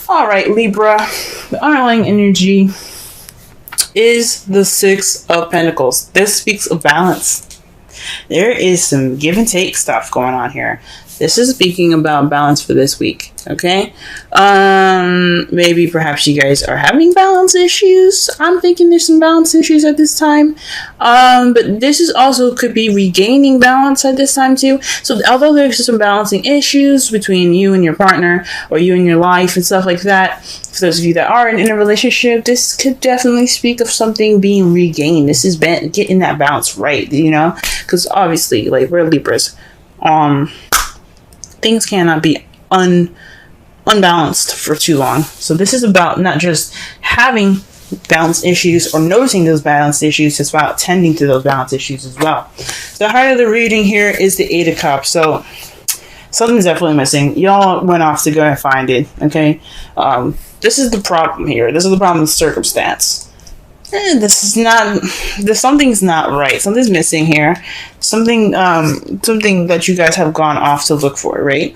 All right, Libra. The underlying energy is the Six of Pentacles. This speaks of balance. There is some give and take stuff going on here. This is speaking about balance for this week, okay? Maybe perhaps you guys are having balance issues. I'm thinking there's some balance issues at this time. But this is also could be regaining balance at this time too. So although there's some balancing issues between you and your partner or you and your life and stuff like that, for those of you that are in a relationship, this could definitely speak of something being regained. This is getting that balance right, you know? Because obviously, like, we're Libras. Things cannot be unbalanced for too long. So this is about not just having balance issues or noticing those balance issues, it's about tending to those balance issues as well. The heart of the reading here is the Eight of Cups. So something's definitely missing. Y'all went off to go and find it, okay? This is the problem here. This is the problem with circumstance. Something's not right. Something's missing here. Something that you guys have gone off to look for, right?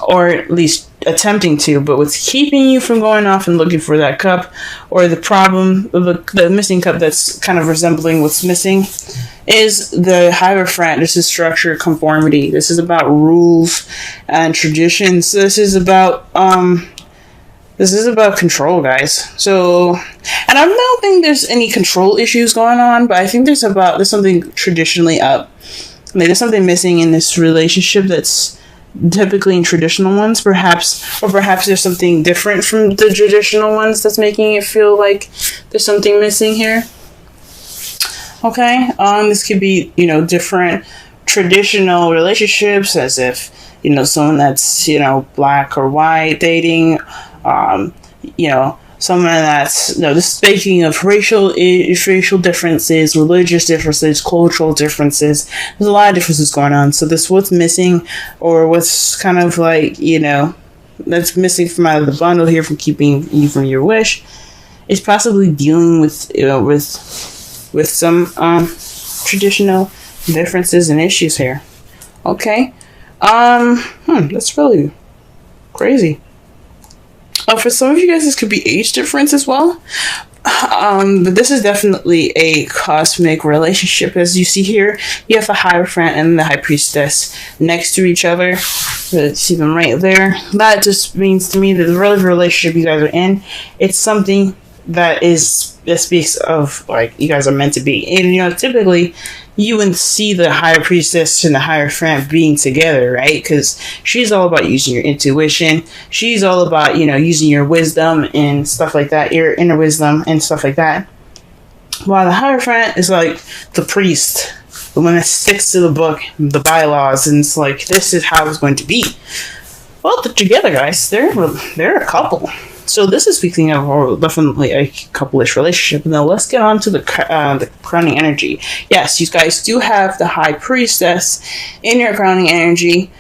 Or at least attempting to, but what's keeping you from going off and looking for that cup, or the problem, the missing cup that's kind of resembling what's missing, is the Hierophant. This is structure, conformity. This is about rules and traditions. This is about control, guys. So, and I don't think there's any control issues going on, but I think there's something traditionally up. Like, there's something missing in this relationship that's typically in traditional ones, perhaps there's something different from the traditional ones that's making it feel like there's something missing here. Okay, this could be, different traditional relationships, as if, someone that's, black or white dating, someone that's, just speaking of racial differences, religious differences, cultural differences. There's a lot of differences going on. So this what's missing, or what's kind of like, that's missing from out of the bundle here from keeping you from your wish, is possibly dealing with, with some, traditional differences and issues here. Okay. That's really crazy. For some of you guys, this could be age difference as well. But this is definitely a cosmic relationship. As you see here, you have the Hierophant and the High Priestess next to each other. See them right there. That just means to me that the relationship you guys are in, it's something that speaks of, like, you guys are meant to be. And, typically, you would see the High Priestess and the Hierophant being together, right? Because she's all about using your intuition. She's all about, using your wisdom and stuff like that, your inner wisdom and stuff like that. While the Hierophant is like the priest, the one that sticks to the book, the bylaws, and it's like, this is how it's going to be. Well, they're together, guys. They're a couple. So this is speaking of definitely a couple-ish relationship. Now let's get on to the crowning energy. Yes, you guys do have the High Priestess in your crowning energy.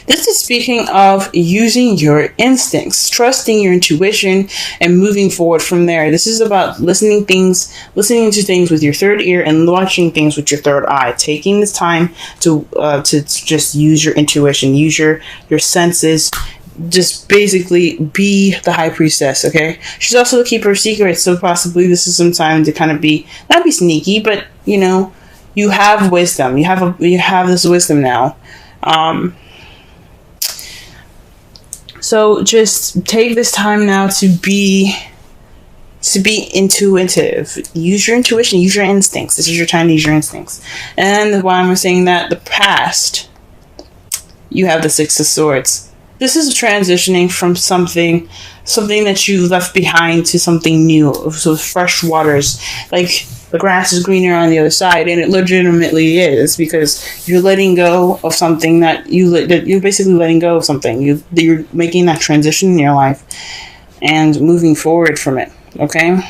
This is speaking of using your instincts, trusting your intuition, and moving forward from there. This is about listening to things with your third ear and watching things with your third eye. Taking this time to just use your intuition, use your senses. Just basically be the High Priestess, okay? She's also the keeper of secrets, so possibly this is some time to kind of not be sneaky, but you have wisdom. You have this wisdom now. So just take this time now to be intuitive. Use your intuition, use your instincts. This is your time to use your instincts. And why I'm saying that, the past, you have the Six of Swords. This is transitioning from something that you left behind to something new. So fresh waters, like the grass is greener on the other side, and it legitimately is, because you're letting go of something that you're basically letting go of something. You're making that transition in your life and moving forward from it. Okay.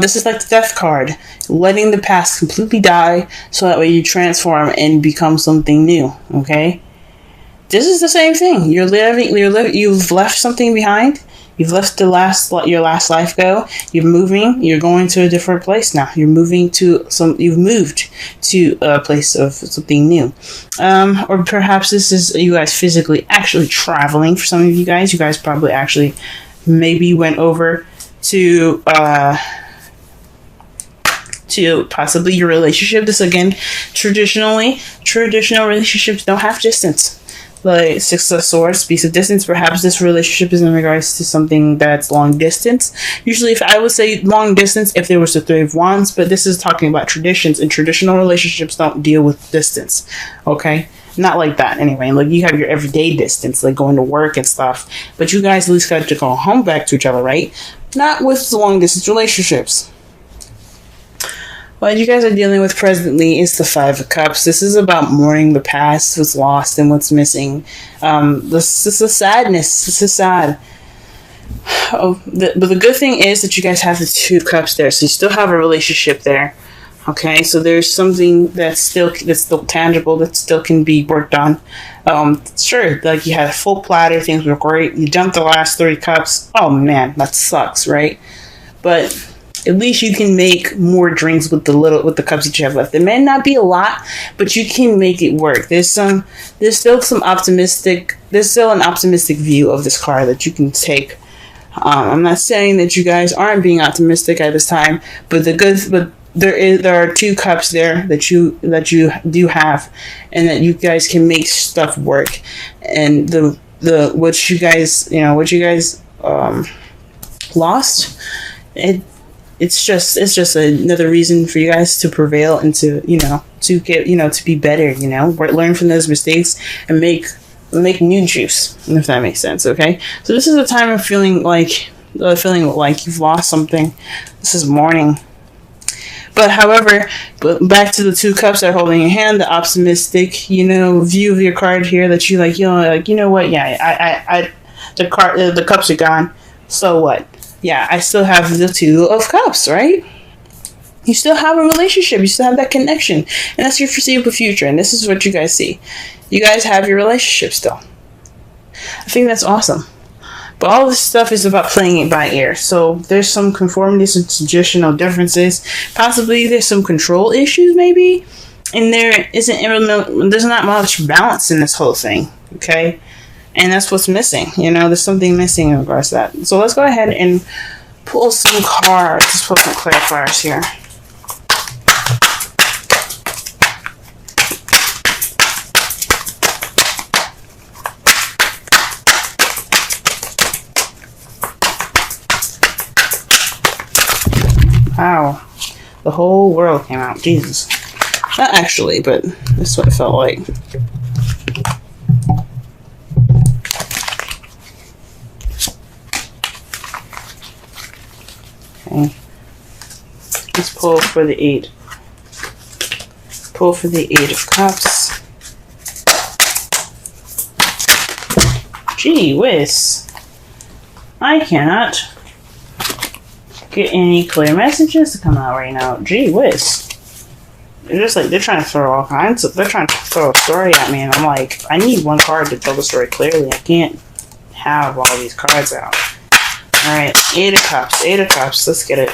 This is like the Death card, letting the past completely die, so that way you transform and become something new. Okay. This is the same thing. You've left something behind. You've left your last life go. You're moving. You're going to a different place now. You've moved to a place of something new. Or perhaps this is you guys physically actually traveling. For some of you guys probably actually maybe went over to possibly your relationship. This again, traditional relationships don't have distance. Like Six of Swords, Beast of Distance. Perhaps this relationship is in regards to something that's long distance. Usually, if I would say long distance, if there was the Three of Wands, but this is talking about traditions, and traditional relationships don't deal with distance. Okay, not like that anyway. Like you have your everyday distance, like going to work and stuff. But you guys at least got to go home back to each other, right? Not with the long distance relationships. What you guys are dealing with presently is the Five of Cups. This is about mourning the past, what's lost, and what's missing. This is a sadness. This is sad. But the good thing is that you guys have the Two of Cups there, so you still have a relationship there. Okay, so there's something that's still tangible, that still can be worked on. Sure, like you had a full platter, things were great. You dumped the last 3 cups. Oh man, that sucks, right? But at least you can make more drinks with the cups that you have left. It may not be a lot, but you can make it work. There's still an optimistic view of this card that you can take. I'm not saying that you guys aren't being optimistic at this time, but there are 2 cups there that you do have, and that you guys can make stuff work. And what you guys lost, it's just another reason for you guys to prevail and to be better, learn from those mistakes and make new juice, if that makes sense. Okay, so this is a time of feeling like you've lost something. This is mourning. But however, back to the 2 cups that are holding your hand, the optimistic, view of your card here, that you what, yeah, the cups are gone. So what? Yeah, I still have the 2 of Cups, right? You still have a relationship. You still have that connection. And that's your foreseeable future. And this is what you guys see. You guys have your relationship still. I think that's awesome. But all this stuff is about playing it by ear. So there's some conformities and traditional differences. Possibly there's some control issues maybe. And there's not much balance in this whole thing. Okay? And that's what's missing. There's something missing in regards to that. So let's go ahead and pull some cards. Let's pull some clarifiers here. Wow. The whole world came out. Jesus. Not actually, but that's what it felt like. Okay. Let's pull for the 8. Pull for the 8 of Cups. Gee whiz. I cannot get any clear messages to come out right now. Gee whiz. They're trying to throw all kinds of, they're trying to throw a story at me, and I'm like, I need one card to tell the story clearly. I can't have all these cards out. Alright, 8 of Cups. 8 of Cups. Let's get it.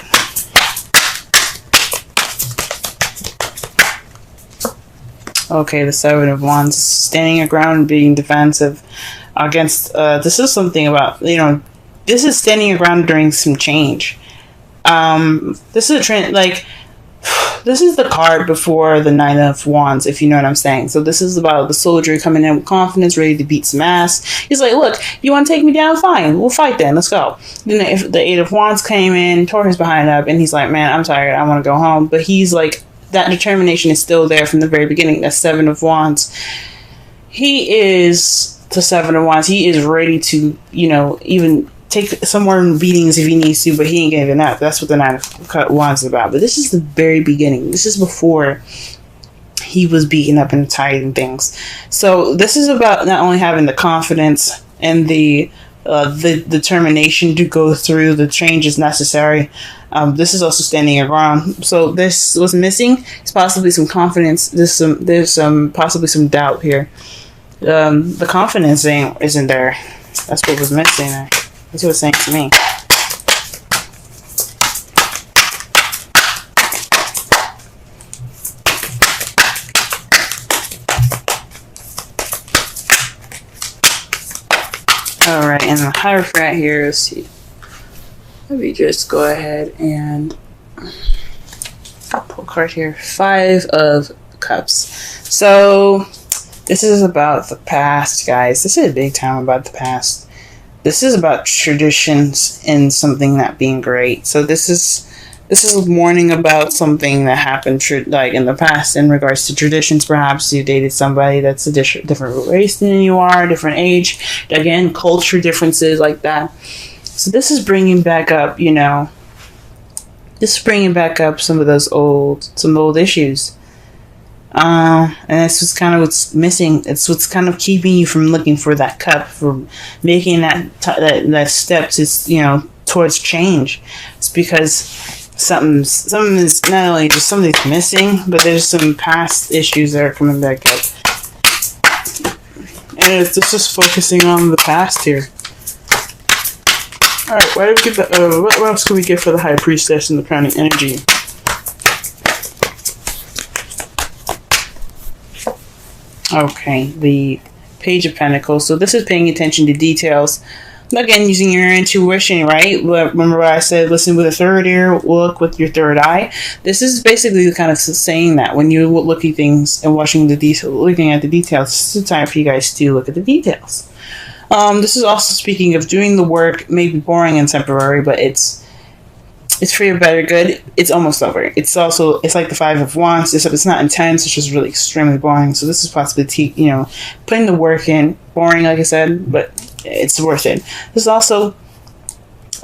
Okay, the 7 of Wands. Standing your ground, being defensive against... this is something about, this is standing your ground during some change. This is a trend, this is the card before the 9 of Wands, if you know what I'm saying. So this is about the soldier coming in with confidence, ready to beat some ass. He's like, look, you want to take me down? Fine. We'll fight then. Let's go. Then if the 8 of Wands came in, tore his behind up, and he's like, man, I'm tired. I want to go home. But he's like, that determination is still there from the very beginning. That 7 of Wands. He is the 7 of Wands. He is ready to, even take some more beatings if he needs to, but he ain't giving up. That's what the 9 of Wands is about. But this is the very beginning. This is before he was beaten up and tired and things. So this is about not only having the confidence and the determination to go through the changes necessary. This is also standing your ground. So this was missing. It's possibly some confidence. There's possibly some doubt here. The confidence isn't there. That's what was missing there. That's what it's saying to me. Alright, and the Hierophant here, let's see. Let me just go ahead and pull a card here. 5 of Cups. So, this is about the past, guys. This is a big time about the past. This is about traditions and something not being great. So this is a warning about something that happened like in the past in regards to traditions. Perhaps you dated somebody that's a different race than you are, different age. Again, culture differences like that. So this is bringing back up, you know, this is bringing back up some of those old issues. And that's what's kind of what's missing. It's what's kind of keeping you from looking for that cup, for making that step to, you know, towards change. It's because something is not only just something's missing, but there's some past issues that are coming back up. And it's just focusing on the past here. Alright, what else can we get for the High Priestess and the Crowning Energy? Okay, the Page of Pentacles. So this is paying attention to details. Again, using your intuition, right? Remember what I said, listen with a third ear, look with your third eye. This is basically kind of saying that when you look at things and looking at the details, this is the time for you guys to look at the details. This is also speaking of doing the work, maybe boring and temporary, but it's for your better good. It's almost over. It's like the 5 of Wands. It's not intense. It's just really extremely boring. So this is possibly, putting the work in. Boring, like I said, but it's worth it. There's also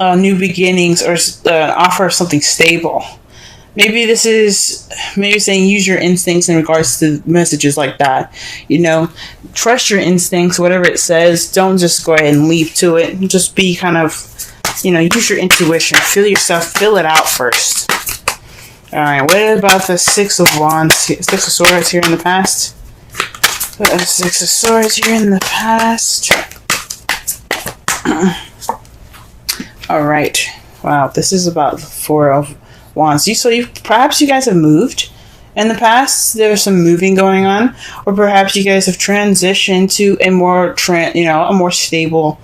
new beginnings or offer of something stable. Maybe this is saying use your instincts in regards to messages like that. You know, trust your instincts, whatever it says. Don't just go ahead and leap to it. Just be kind of, use your intuition. Feel yourself. Feel it out first. Alright, what about the 6 of Wands? 6 of Swords here in the past? 6 of Swords here in the past. Alright. Wow, this is about the 4 of Wands. Perhaps you guys have moved in the past. There's some moving going on. Or perhaps you guys have transitioned to a more stable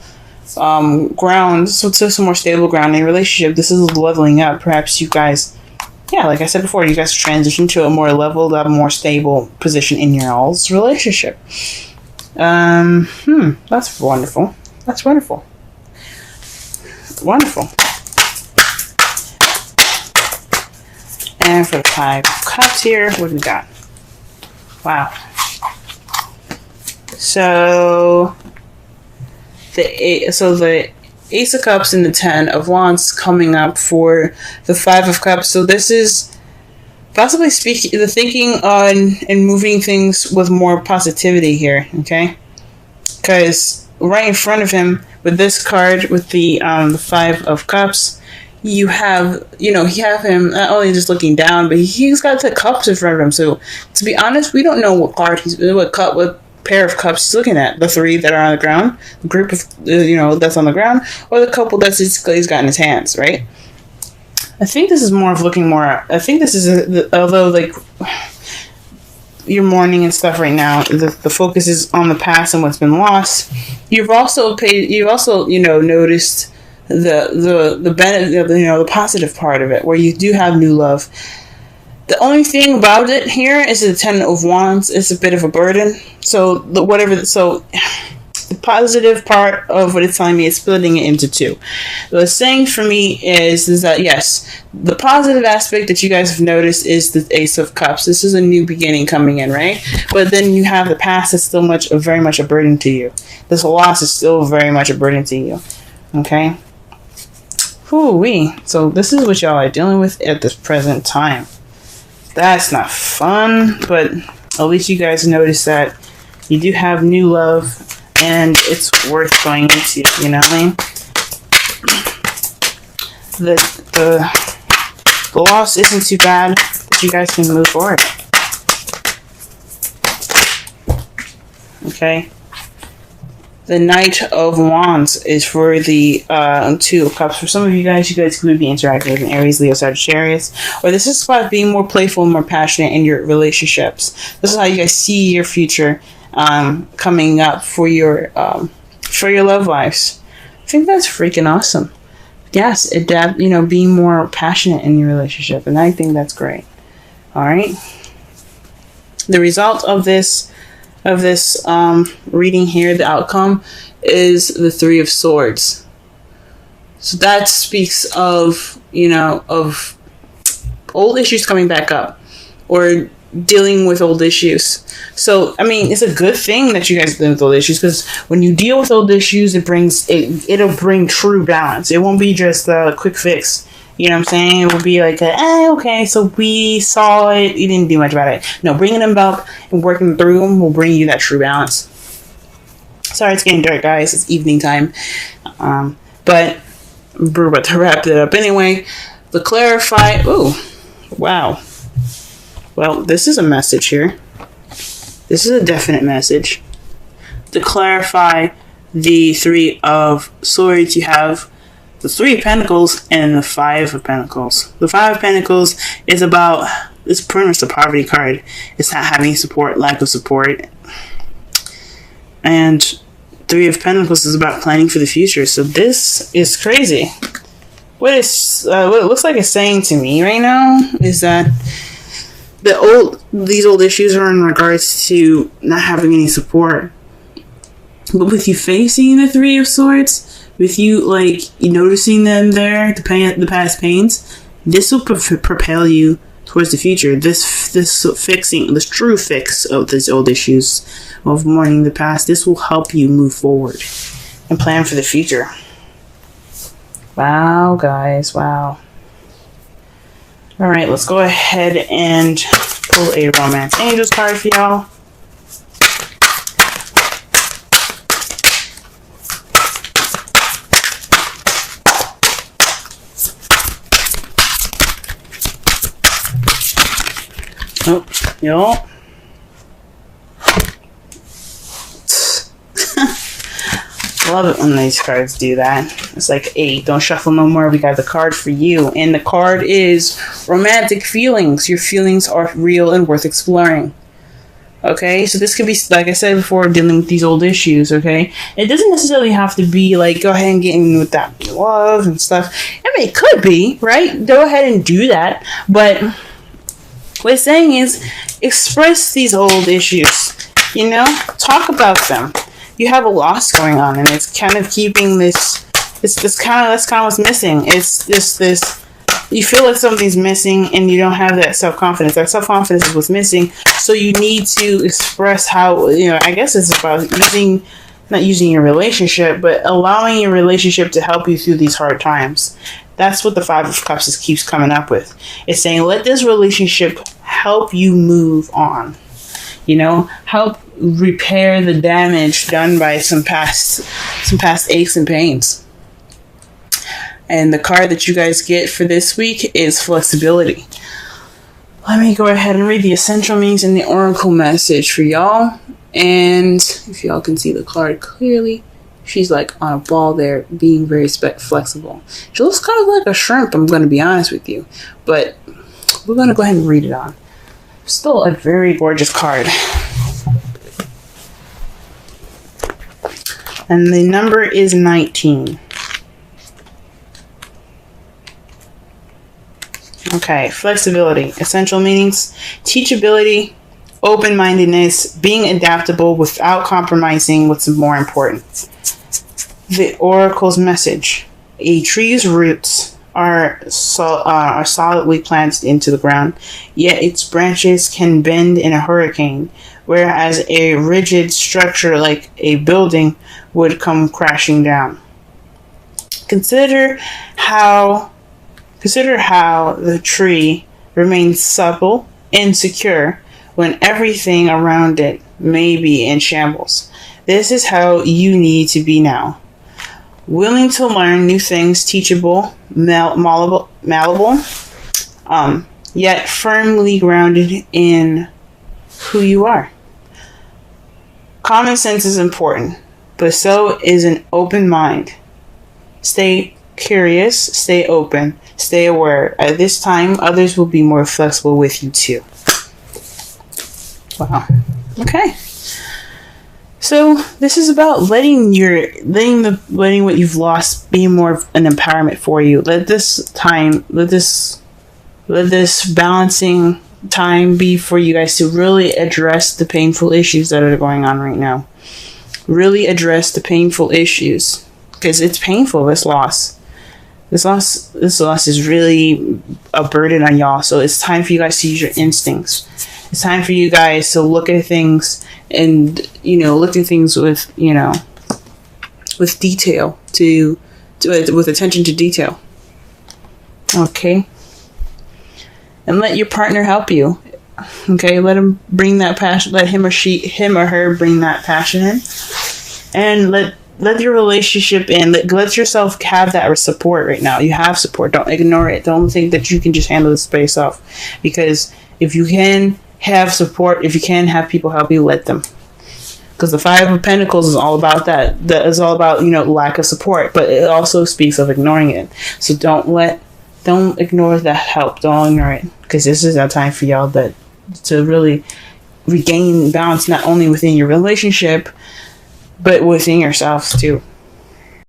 ground, so to some more stable ground in a relationship. This is leveling up. Perhaps you guys, like I said before, you guys transition to a more leveled up, more stable position in your all's relationship. That's wonderful. That's wonderful. Wonderful. And for the 5 of Cups here, what do we got? Wow. So the Ace of Cups and the 10 of Wands coming up for the 5 of Cups. So this is possibly the thinking on and moving things with more positivity here, okay? Because right in front of him with this card, with the 5 of Cups, you have him not only just looking down, but he's got the cups in front of him. So to be honest, we don't know what pair of cups he's looking at. The 3 that are on the ground, the group of that's on the ground, or the couple that's he's got in his hands, right? I think this is more of looking more. I think this is although like you're mourning and stuff right now, the focus is on the past and what's been lost. You've also noticed the benefit, the positive part of it, where you do have new love. The only thing about it here is the 10 of Wands. It's a bit of a burden. So the positive part of what it's telling me is splitting it into 2. What it's saying for me is that yes, the positive aspect that you guys have noticed is the Ace of Cups. This is a new beginning coming in, right? But then you have the past that's still very much a burden to you. This loss is still very much a burden to you. Okay? Whoo-wee. So this is what y'all are dealing with at this present time. That's not fun, but at least you guys notice that you do have new love and it's worth going into, you know what I mean? The loss isn't too bad, but you guys can move forward. Okay? The Knight of Wands is for the Two of Cups. For some of you guys could be interacting with an Aries, Leo, Sagittarius. Or this is about being more playful and more passionate in your relationships. This is how you guys see your future coming up for your love lives. I think that's freaking awesome. Yes, adapt, being more passionate in your relationship. And I think that's great. All right. The result of this reading here, the outcome is the Three of Swords. So that speaks of, of old issues coming back up or dealing with old issues. So, I mean, it's a good thing that you guys deal with old issues, because when you deal with old issues, it'll bring true balance. It won't be just a quick fix. You know what I'm saying? It will be like, okay, so we saw it, you didn't do much about it. No, bringing them up and working through them will bring you that true balance. Sorry, it's getting dark, guys. It's evening time. But we're about to wrap it up anyway. To clarify, wow. Well, this is a message here. This is a definite message. To clarify the Three of Swords, you have the Three of Pentacles and the Five of Pentacles. The Five of Pentacles is pretty much the poverty card. It's not having support, lack of support. And Three of Pentacles is about planning for the future. So this is crazy. What it looks like it's saying to me right now is that these old issues are in regards to not having any support. But with you facing the Three of Swords, with you noticing them there, the past pains, this will propel you towards the future. This true fix of these old issues of mourning the past, this will help you move forward and plan for the future. Wow, guys, wow. All right, let's go ahead and pull a Romance Angels card for y'all. Oh, y'all. Love it when these cards do that. It's like, hey, don't shuffle no more. We got the card for you. And the card is romantic feelings. Your feelings are real and worth exploring. Okay, so this could be, like I said before, dealing with these old issues, okay? It doesn't necessarily have to be like, go ahead and get in with that love and stuff. I mean, it could be, right? Go ahead and do that. But what it's saying is, express these old issues, talk about them. You have a loss going on, and it's kind of keeping that's kind of what's missing. It's this, you feel like something's missing, and you don't have that self-confidence. That self-confidence is what's missing, so you need to express how, I guess it's about not using your relationship, but allowing your relationship to help you through these hard times. That's what the Five of Cups keeps coming up with. It's saying, let this relationship help you move on. Help repair the damage done by some past aches and pains. And the card that you guys get for this week is flexibility. Let me go ahead and read the essential meanings and the oracle message for y'all. And if y'all can see the card clearly, she's like on a ball there, being very flexible. She looks kind of like a shrimp, I'm going to be honest with you. But we're going to go ahead and read it on. Still a very gorgeous card. And the number is 19. Okay, flexibility. Essential meanings: teachability, open-mindedness, being adaptable without compromising what's more important. The oracle's message: a tree's roots are solidly planted into the ground, yet its branches can bend in a hurricane, whereas a rigid structure like a building would come crashing down. Consider how the tree remains supple and secure when everything around it may be in shambles. This is how you need to be now. Willing to learn new things, teachable, malleable, yet firmly grounded in who you are. Common sense is important, but so is an open mind. Stay curious, stay open, stay aware. At this time, others will be more flexible with you too. Wow. Okay. So this is about letting what you've lost be more of an empowerment for you. Let this balancing time be for you guys to really address the painful issues that are going on right now. Really address the painful issues, because it's painful. This loss is really a burden on y'all. So it's time for you guys to use your instincts. It's time for you guys to look at things and, look at things with, with detail, with attention to detail. Okay. And let your partner help you. Okay. Let him bring that passion. Let him or her bring that passion in. And let your relationship in. Let yourself have that support right now. You have support. Don't ignore it. Don't think that you can just handle this by yourself. Because if you can have support, if you can have people help you, let them. Because the Five of Pentacles is all about that. That is all about, lack of support. But it also speaks of ignoring it. So don't ignore that help. Don't ignore it. Because this is a time for y'all to really regain balance, not only within your relationship, but within yourselves too.